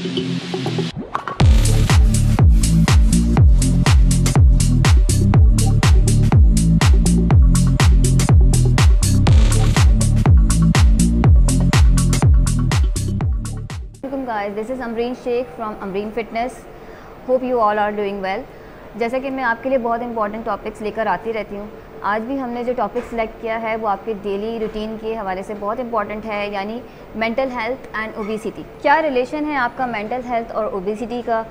Guys, this is Amreen Sheikh from Amreen Fitness. Hope you all are doing well. जैसा कि मैं आपके लिए बहुत इंपॉर्टेंट टॉपिक्स लेकर आती रहती हूँ, आज भी हमने जो टॉपिक सिलेक्ट किया है वो आपके डेली रूटीन के हवाले से बहुत इंपॉर्टेंट है, यानी मेंटल हेल्थ एंड ओबेसिटी। क्या रिलेशन है आपका मेंटल हेल्थ और ओबेसिटी का?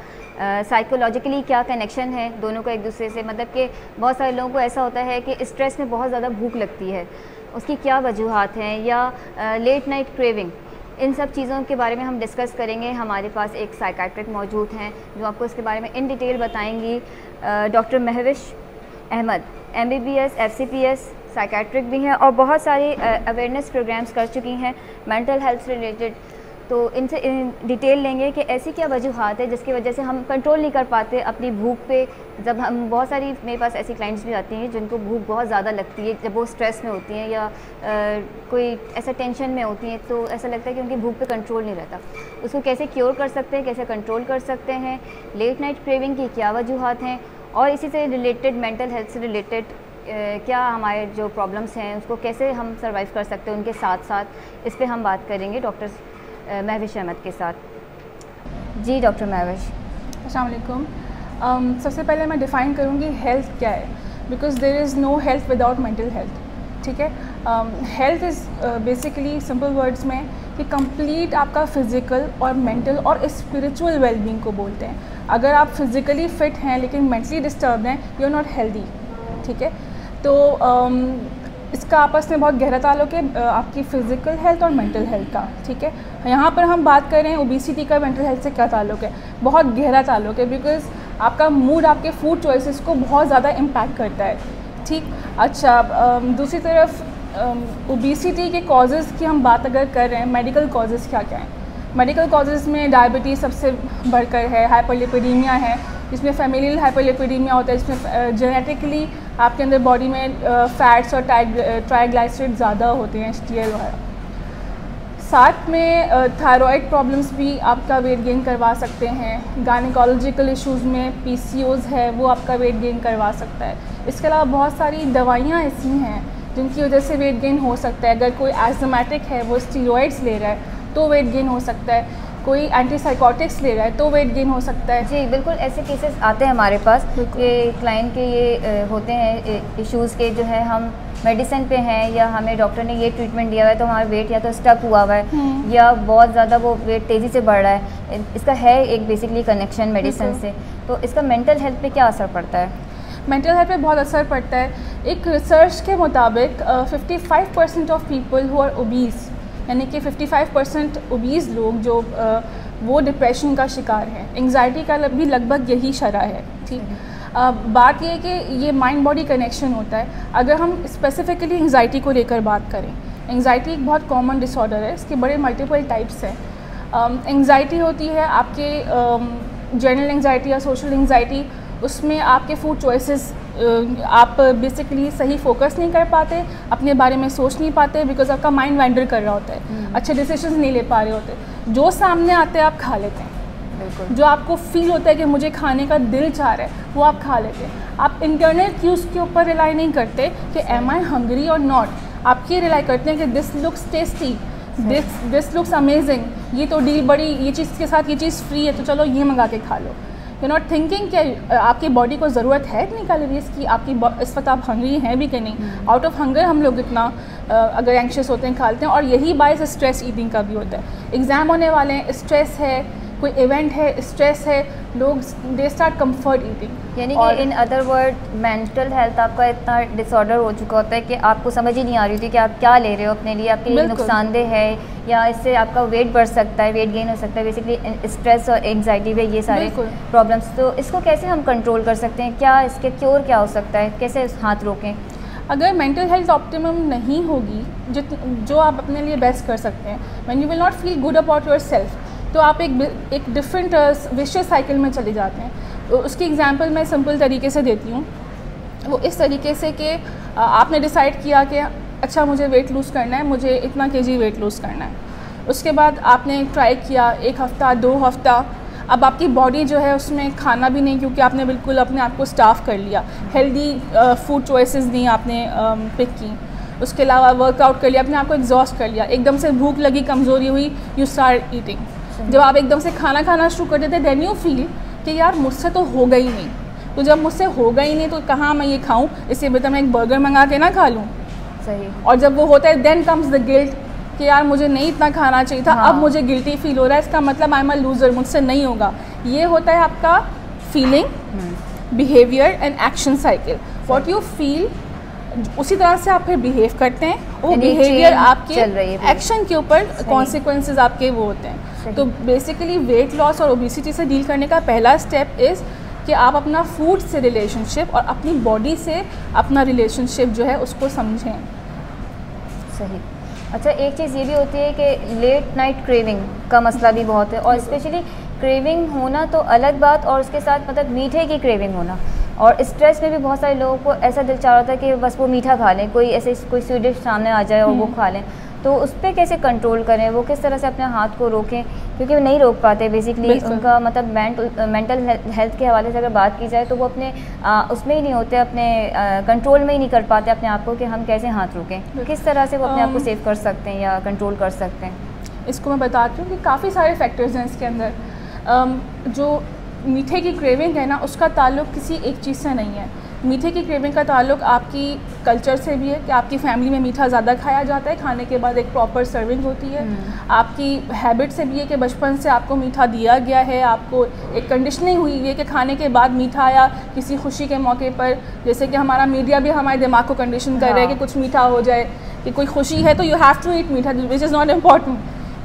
साइकोलॉजिकली क्या कनेक्शन है दोनों का एक दूसरे से? मतलब कि बहुत सारे लोगों को ऐसा होता है कि स्ट्रेस में बहुत ज़्यादा भूख लगती है, उसकी क्या वजूहात हैं, या लेट नाइट क्रेविंग, इन सब चीज़ों के बारे में हम डिस्कस करेंगे। हमारे पास एक साइकाट्रिक मौजूद हैं जो आपको इसके बारे में इन डिटेल बताएंगी। Doctor Mahvish Ahmad, MBBS FCPS psychiatric भी हैं और बहुत सारे अवेयरनेस प्रोग्राम्स कर चुकी हैं मेंटल हेल्थ से रिलेटेड। तो इनसे डिटेल लेंगे कि ऐसी क्या वजूहात है जिसकी वजह से हम कंट्रोल नहीं कर पाते अपनी भूख पे। जब हम बहुत सारी मेरे पास ऐसी क्लाइंट्स भी आती हैं जिनको भूख बहुत ज़्यादा लगती है जब वो स्ट्रेस में होती हैं या कोई ऐसा टेंशन में होती हैं, तो ऐसा लगता है कि उनकी भूख पे कंट्रोल नहीं रहता। उसको कैसे क्योर कर सकते हैं, कैसे कंट्रोल कर सकते हैं, लेट नाइट क्रेविंग की क्या वजूहात हैं, और इसी से रिलेटेड मेंटल हेल्थ से रिलेटेड क्या हमारे जो प्रॉब्लम्स हैं उसको कैसे हम सर्वाइव कर सकते हैं उनके साथ साथ, इस पर हम बात करेंगे डॉक्टर महविश अहमद के साथ। जी डॉक्टर महविश, अस्सलाम वालेकुम। सबसे पहले मैं डिफ़ाइन करूँगी हेल्थ क्या है, because there is no health without mental health. ठीक है, health is basically simple words में कि कंप्लीट आपका फिज़िकल और मेंटल और स्पिरिचुअल वेलबींग को बोलते हैं। अगर आप फिज़िकली फ़िट हैं लेकिन मेंटली डिस्टर्ब हैं, यू आर नॉट हेल्दी। ठीक है, तो इसका आपस में बहुत गहरा ताल्लुक है आपकी फ़िज़िकल हेल्थ और मेंटल हेल्थ का। ठीक है, यहाँ पर हम बात कर रहे हैं ओबेसिटी का मेंटल हेल्थ से क्या ताल्लुक है। बहुत गहरा ताल्लुक है, बिकॉज़ आपका मूड आपके फूड चॉइसेस को बहुत ज़्यादा इम्पैक्ट करता है। ठीक, अच्छा, दूसरी तरफ ओबेसिटी के कॉजेज़ की हम बात अगर कर रहे हैं, मेडिकल कॉजेज़ क्या क्या हैं। मेडिकल कॉजेज़ में डायबिटीज़ सबसे बढ़कर है, हाइपरलिपिडीमिया है, जिसमें फैमिलियल हाइपरलिपिडीमिया होता है, जिसमें जेनेटिकली आपके अंदर बॉडी में फ़ैट्स और ट्राइग्लाइसराइड ज़्यादा होते हैं, HDL वगैरह। साथ में थायराइड प्रॉब्लम्स भी आपका वेट गेन करवा सकते हैं। गायनेकोलॉजिकल इश्यूज़ में PCOS है, वो आपका वेट गेन करवा सकता है। इसके अलावा बहुत सारी दवाइयाँ ऐसी हैं जिनकी वजह से वेट गेन हो सकता है। अगर कोई एस्थमेटिक है, वो स्टीरॉइड्स ले रहा है तो वेट गेन हो सकता है। कोई एंटीसाइकोटिक्स ले रहा है तो वेट गेन हो सकता है। जी बिल्कुल, ऐसे केसेस आते हैं हमारे पास कि क्लाइंट के ये होते हैं इश्यूज़ के, जो है हम मेडिसिन पे हैं या हमें डॉक्टर ने ये ट्रीटमेंट दिया हुआ है तो हमारा वेट या तो स्टक हुआ हुआ है या बहुत ज़्यादा वो वेट तेज़ी से बढ़ रहा है। इसका है एक बेसिकली कनेक्शन मेडिसिन से। तो इसका मेंटल हेल्थ पे क्या असर पड़ता है? मेंटल हेल्थ पे बहुत असर पड़ता है। एक रिसर्च के मुताबिक 55% of people who are obese, यानी कि 55% ओबीज़ लोग जो वो डिप्रेशन का शिकार हैं। एंग्जाइटी का भी लगभग यही शरह है। ठीक, बात ये है कि ये माइंड बॉडी कनेक्शन होता है। अगर हम स्पेसिफिकली एंग्जाइटी को लेकर बात करें, एंग्जाइटी एक बहुत कॉमन डिसऑर्डर है, इसके बड़े मल्टीपल टाइप्स हैं। एंग्जाइटी होती है आपके जनरल एंग्जाइटी या सोशल एंग्जाइटी, उसमें आपके फूड चॉइसेस आप बेसिकली सही फोकस नहीं कर पाते, अपने बारे में सोच नहीं पाते, बिकॉज आपका माइंड वैंडर कर रहा होता है, अच्छे डिसीजंस नहीं ले पा रहे होते। जो सामने आते हैं आप खा लेते हैं, जो आपको फील होता है कि मुझे खाने का दिल चाह रहा है वो आप खा लेते हैं। आप इंटरनल क्यूज़ के ऊपर रिलाई नहीं करते कि एम आई हंग्री और नॉट, आप ये रिलाई करते हैं कि this looks tasty, this looks amazing, ये तो डील बड़ी, ये चीज़ के साथ ये चीज़ फ्री है तो चलो ये मंगा के खा लो। यू नॉट थिंकिंग कि आपकी बॉडी को ज़रूरत है इतनी कैलोरीज की, आपकी इस वक्त आप हंग्री हैं भी कि नहीं। आउट ऑफ हंगर हम लोग इतना अगर एंक्शियस होते हैं खाते हैं, और यही बायस स्ट्रेस ईटिंग का भी होता है। एग्ज़ाम होने वाले हैं, स्ट्रेस है, कोई इवेंट है, स्ट्रेस है, लोग दे स्टार्ट कंफर्ट ईटिंग। यानी कि in other word mental health आपका इतना डिसऑर्डर हो चुका होता है कि आपको समझ ही नहीं आ रही थी कि आप क्या ले रहे हो अपने लिए, आपके लिए नुकसानदेह है या इससे आपका वेट बढ़ सकता है, वेट गेन हो सकता है। बेसिकली स्ट्रेस और एंग्जाइटी में ये सारे प्रॉब्लम्स, तो इसको कैसे हम कंट्रोल कर सकते हैं? क्या इसके क्योर क्या हो सकता है, कैसे हाथ रोकें? अगर मेंटल हेल्थ ऑप्टिमम नहीं होगी, जो आप अपने लिए बेस्ट कर सकते हैं, when you will not feel good about your self, तो आप एक डिफरेंट विशियस साइकिल में चले जाते हैं। तो उसकी एग्जांपल मैं सिंपल तरीके से देती हूँ। वो इस तरीके से कि आपने डिसाइड किया कि अच्छा मुझे वेट लूज़ करना है, मुझे इतना केजी वेट लूज़ करना है। उसके बाद आपने ट्राई किया 1 हफ़्ता 2 हफ़्ता, अब आपकी बॉडी जो है उसमें खाना भी नहीं, क्योंकि आपने बिल्कुल अपने आप को स्टाफ कर लिया, हेल्दी फूड चॉइसेस नहीं आपने पिक की, उसके अलावा वर्कआउट कर लिया, अपने आप को एग्जॉस्ट कर लिया, एकदम से भूख लगी, कमज़ोरी हुई, यू स्टार्ट ईटिंग। जब आप एकदम से खाना खाना शुरू कर देते देन यू फील कि यार मुझसे तो होगा ही नहीं, तो जब मुझसे होगा ही नहीं तो कहाँ मैं ये खाऊँ, इससे बेहतर मैं एक बर्गर मंगा के ना खा लूँ। सही। और जब वो होता है देन कम्स द गिल्ट कि यार मुझे नहीं इतना खाना चाहिए था, अब मुझे गिल्टी फील हो रहा है, इसका मतलब आई एम अ लूज़र, मुझसे नहीं होगा। ये होता है आपका feeling, behaviour and action cycle. What you feel उसी तरह से आप फिर बिहेव करते हैं, वो बिहेवियर आपके एक्शन के ऊपर कॉन्सिक्वेंसेज आपके वो होते हैं। तो बेसिकली वेट लॉस और ओबेसिटी से डील करने का पहला स्टेप इज़ कि आप अपना फूड से रिलेशनशिप और अपनी बॉडी से अपना रिलेशनशिप जो है उसको समझें। सही। अच्छा, एक चीज़ ये भी होती है कि लेट नाइट क्रेविंग का मसला भी बहुत है, और स्पेशली क्रेविंग होना तो अलग बात, और उसके साथ मतलब मीठे की क्रेविंग होना, और स्ट्रेस में भी बहुत सारे लोगों को ऐसा दिल चाह रहा होता है कि बस वो मीठा खा लें, कोई ऐसे कोई स्वीट डिश सामने आ जाए और वो खा लें। तो उस पर कैसे कंट्रोल करें, वो किस तरह से अपने हाथ को रोकें, क्योंकि वो नहीं रोक पाते बेसिकली। उनका मतलब मेंटल हेल्थ के हवाले से अगर बात की जाए तो वो अपने उसमें ही नहीं होते, अपने कंट्रोल में ही नहीं कर पाते अपने आप को कि हम कैसे हाथ रोकें, किस तरह से वो अपने आप को सेव कर सकते हैं या कंट्रोल कर सकते हैं। इसको मैं बताती हूँ कि काफ़ी सारे फैक्टर्स हैं इसके अंदर। जो मीठे की क्रेविंग है ना, उसका ताल्लुक किसी एक चीज़ से नहीं है। मीठे की क्रेविंग का ताल्लुक आपकी कल्चर से भी है कि आपकी फैमिली में मीठा ज़्यादा खाया जाता है, खाने के बाद एक प्रॉपर सर्विंग होती है। आपकी हैबिट से भी है कि बचपन से आपको मीठा दिया गया है, आपको एक कंडीशनिंग हुई है कि खाने के बाद मीठा, या किसी खुशी के मौके पर, जैसे कि हमारा मीडिया भी हमारे दिमाग को कंडीशन कर रहा है कि कुछ मीठा हो जाए, कि कोई खुशी है तो यू हैव टू ईट मीठा, विच इज़ नॉट इम्पॉर्टेंट।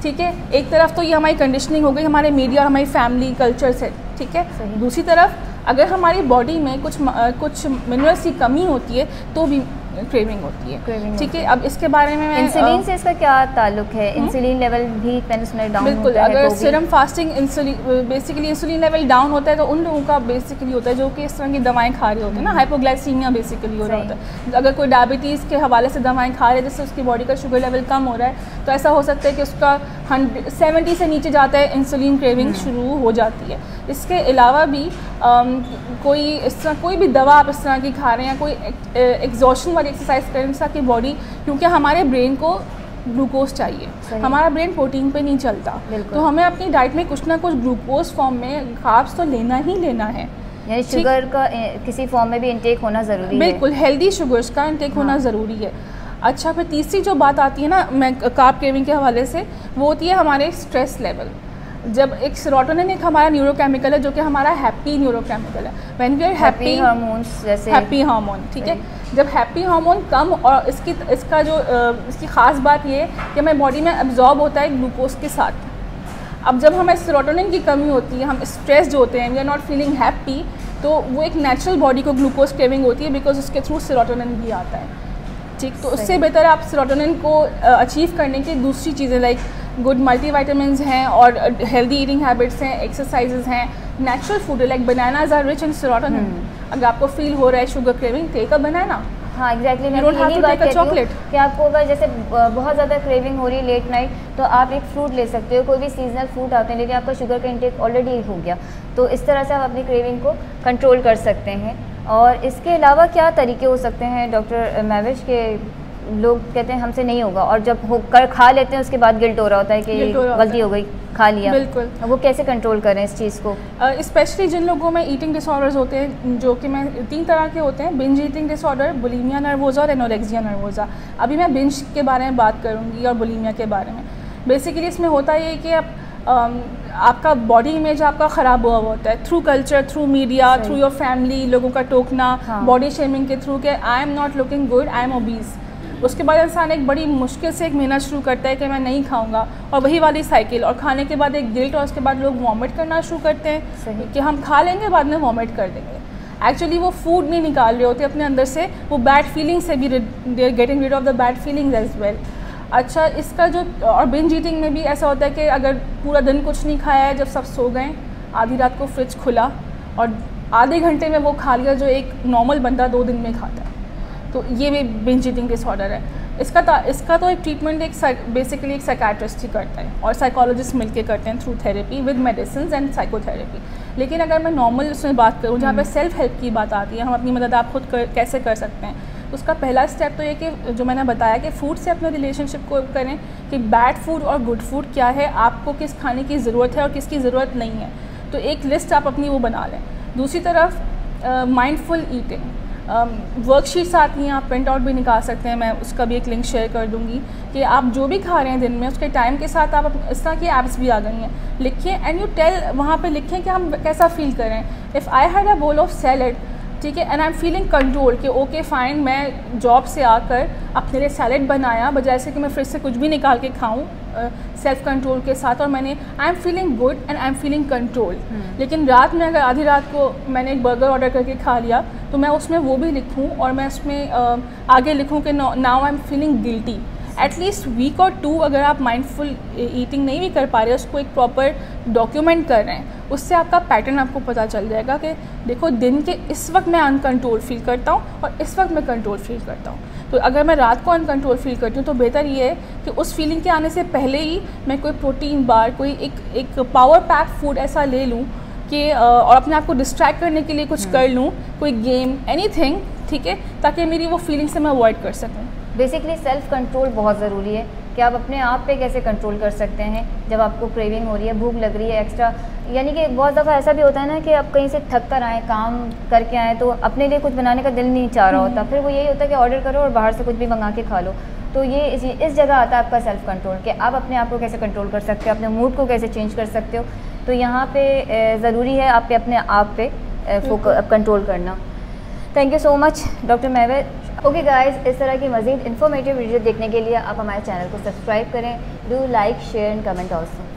ठीक है, एक तरफ तो ये हमारी कंडीशनिंग हो गई हमारे मीडिया और हमारी फैमिली कल्चर से। ठीक है, दूसरी तरफ अगर हमारी बॉडी में कुछ मिनरल्स की कमी होती है तो भी क्रेविंग होती है। ठीक है, अब इसके बारे में मैं इंसुलिन से इसका क्या ताल्लुक है? इंसुलिन लेवल भी मैंने सुना डाउन बिल्कुल होता है, अगर तो serum fasting basically insulin level down होता है तो उन लोगों का बेसिकली होता है जो कि इस तरह की दवाएं खा रहे होते हैं ना, हाइपोग्लाइसीमिया बेसिकली हो रहा होता है। अगर कोई डायबिटीज़ के हवाले से दवाएं खा रहे हैं जिससे उसकी बॉडी का शुगर लेवल कम हो रहा है, तो ऐसा हो सकता है कि उसका 70 से नीचे जाता है, इंसुलिन क्रेविंग शुरू हो जाती है। इसके अलावा भी कोई इस तरह कोई भी दवा आप इस तरह की खा रहे हैं, कोई एग्जॉशन वाली एक्सरसाइज करें जिससे आपकी बॉडी, क्योंकि हमारे ब्रेन को ग्लूकोज चाहिए, हमारा ब्रेन प्रोटीन पे नहीं चलता, तो हमें अपनी डाइट में कुछ ना कुछ ग्लूकोज फॉर्म में कार्ब्स तो लेना ही लेना है। यानी शुगर का किसी फॉर्म में भी इंटेक होना ज़रूरी है। बिल्कुल, हेल्दी शुगर्स का इंटेक होना ज़रूरी है। अच्छा, फिर तीसरी जो बात आती है ना मैं कार्ब क्रेविंग के हवाले से, वो होती है हमारे स्ट्रेस लेवल। जब एक सेरोटोनिन एक हमारा न्यूरोकेमिकल है जो कि हमारा हैप्पी न्यूरोकेमिकल है, when we are happy hormones, जैसे हैप्पी हार्मोन। ठीक है, जब हैप्पी हार्मोन कम, और इसका जो इसकी ख़ास बात ये है कि हमारी बॉडी में एब्जॉर्ब होता है ग्लूकोज के साथ। अब जब हमें सेरोटोनिन की कमी होती है, हम स्ट्रेस जो होते हैं, we are not feeling happy, तो वो एक नेचुरल बॉडी को ग्लूकोज क्रेविंग होती है बिकॉज उसके थ्रू सेरोटोनिन भी आता है। ठीक, तो उससे बेहतर आप सेरोटोनिन को अचीव करने की दूसरी चीज़ें लाइक गुड मल्टीविटामिन्स हैं और हेल्दी ईटिंग हैबिट्स हैं, एक्सरसाइजेज हैं, natural food like bananas are rich in serotonin. अगर आपको फील हो रहा है sugar craving, take a banana. हाँ एग्जैक्टली, मैं यही बात कहती हूँ कि आपको अगर जैसे बहुत ज़्यादा क्रेविंग हो रही है लेट नाइट, तो आप एक फ्रूट ले सकते हो, कोई भी सीजनल फ्रूट आते हैं, लेकिन आपका शुगर का इंटेक ऑलरेडी हो गया, तो इस तरह से आप अपनी क्रेविंग को कंट्रोल कर सकते हैं। और इसके अलावा क्या तरीके हो सकते हैं डॉक्टर महविश के? लोग कहते हैं हमसे नहीं होगा, और जब कर खा लेते हैं उसके बाद गिल्ट हो रहा होता है कि गलती हो गई, खा लिया। बिल्कुल, वो कैसे कंट्रोल करें इस चीज़ को? स्पेशली जिन लोगों में ईटिंग डिसऑर्डर्स होते हैं, जो कि मैं 3 तरह के होते हैं, binge eating disorder, bulimia nervosa और एनोरेक्सिया नर्वोसा। अभी मैं बिंज के बारे में बात करूँगी और बुलिमिया के बारे में। बेसिकली इसमें होता ये कि आपका बॉडी इमेज आपका ख़राब हुआ होता है through culture, through media, through your family, लोगों का टोकना, बॉडी शेमिंग के थ्रू के I am not looking good, I am obese. उसके बाद इंसान एक बड़ी मुश्किल से एक मेहनत शुरू करता है कि मैं नहीं खाऊंगा, और वही वाली साइकिल, और खाने के बाद एक गिल्ट, और उसके बाद लोग वॉमिट करना शुरू करते हैं कि हम खा लेंगे बाद में वॉमिट कर देंगे। एक्चुअली वो फूड नहीं निकाल रहे होते अपने अंदर से, वो बैड फीलिंग से भी they are getting rid of the bad feelings as well. अच्छा, इसका जो और बिंज ईटिंग में भी ऐसा होता है कि अगर पूरा दिन कुछ नहीं खाया है, जब सब सो गए, आधी रात को फ्रिज खुला और आधे घंटे में वो खा लिया जो एक नॉर्मल बंदा 2 दिन में खाता है, तो ये भी बिंज ईटिंग डिसऑर्डर है। इसका तो एक ट्रीटमेंट बेसिकली एक साइकाट्रिस्ट ही करता है और साइकोलॉजिस्ट मिलके करते हैं through therapy with medicine and psychotherapy. लेकिन अगर मैं नॉर्मल उसमें बात करूँ जहाँ पे सेल्फ हेल्प की बात आती है, हम अपनी मदद आप खुद कैसे कर सकते हैं, उसका पहला स्टेप तो ये कि जो मैंने बताया कि फूड से अपने रिलेशनशिप को करें कि बैड फूड और गुड फूड क्या है, आपको किस खाने की ज़रूरत है और किसकी ज़रूरत नहीं है, तो एक लिस्ट आप अपनी वो बना लें। दूसरी तरफ माइंडफुल ईटिंग वर्कशीट्स आती हैं, आप प्रिंट आउट भी निकाल सकते हैं, मैं उसका भी एक लिंक शेयर कर दूंगी कि आप जो भी खा रहे हैं दिन में उसके टाइम के साथ आप इस तरह की ऐप्स भी आ गई हैं, लिखिए एंड यू टेल, वहाँ पे लिखें कि हम कैसा फील करें। If I had a bowl of salad, ठीक है, and I am feeling control कि ओके फाइन, मैं जॉब से आकर अपने लिए सैलड बनाया बजाय से कि मैं फ्रिज से कुछ भी निकाल के खाऊं, सेल्फ कंट्रोल के साथ, और मैंने आई am feeling good and I am feeling control. लेकिन रात में अगर आधी रात को मैंने एक बर्गर ऑर्डर करके खा लिया तो मैं उसमें वो भी लिखूं और मैं उसमें आगे लिखूं कि now I am feeling guilty. At least week और 2 अगर आप माइंडफुल ईटिंग नहीं भी कर पा रहे, उसको एक प्रॉपर डॉक्यूमेंट कर रहे हैं, उससे आपका पैटर्न आपको पता चल जाएगा कि देखो दिन के इस वक्त मैं अनकंट्रोल फील करता हूँ और इस वक्त मैं कंट्रोल फील करता हूँ। तो अगर मैं रात को अनकंट्रोल फील करती हूँ तो बेहतर ये है कि उस फीलिंग के आने से पहले ही मैं कोई प्रोटीन बार, कोई एक पावर पैक फूड ऐसा ले लूँ कि और अपने आप को डिस्ट्रैक्ट करने के लिए कुछ कर लूँ, कोई गेम, एनीथिंग, ठीक है, ताकि मेरी वो फीलिंग से मैं अवॉइड कर सकूँ। बेसिकली सेल्फ कंट्रोल बहुत ज़रूरी है कि आप अपने आप पे कैसे कंट्रोल कर सकते हैं जब आपको क्रेविंग हो रही है, भूख लग रही है एक्स्ट्रा। यानी कि बहुत दफ़ा ऐसा भी होता है ना कि आप कहीं से थक कर आएँ, काम करके आएँ, तो अपने लिए कुछ बनाने का दिल नहीं चाह रहा होता, फिर वो यही होता है कि ऑर्डर करो और बाहर से कुछ भी मंगा के खा लो। तो ये इस जगह आता है आपका सेल्फ कंट्रोल कि आप अपने आप को कैसे कंट्रोल कर सकते हो, अपने मूड को कैसे चेंज कर सकते हो। तो यहाँ पे ज़रूरी है आप पे अपने आप पे कंट्रोल करना। Thank you so much doctor Mahved. Okay guys, इस तरह की मज़ीद इन्फॉर्मेटिव वीडियो देखने के लिए आप हमारे चैनल को सब्सक्राइब करें। Do like, share and comment also.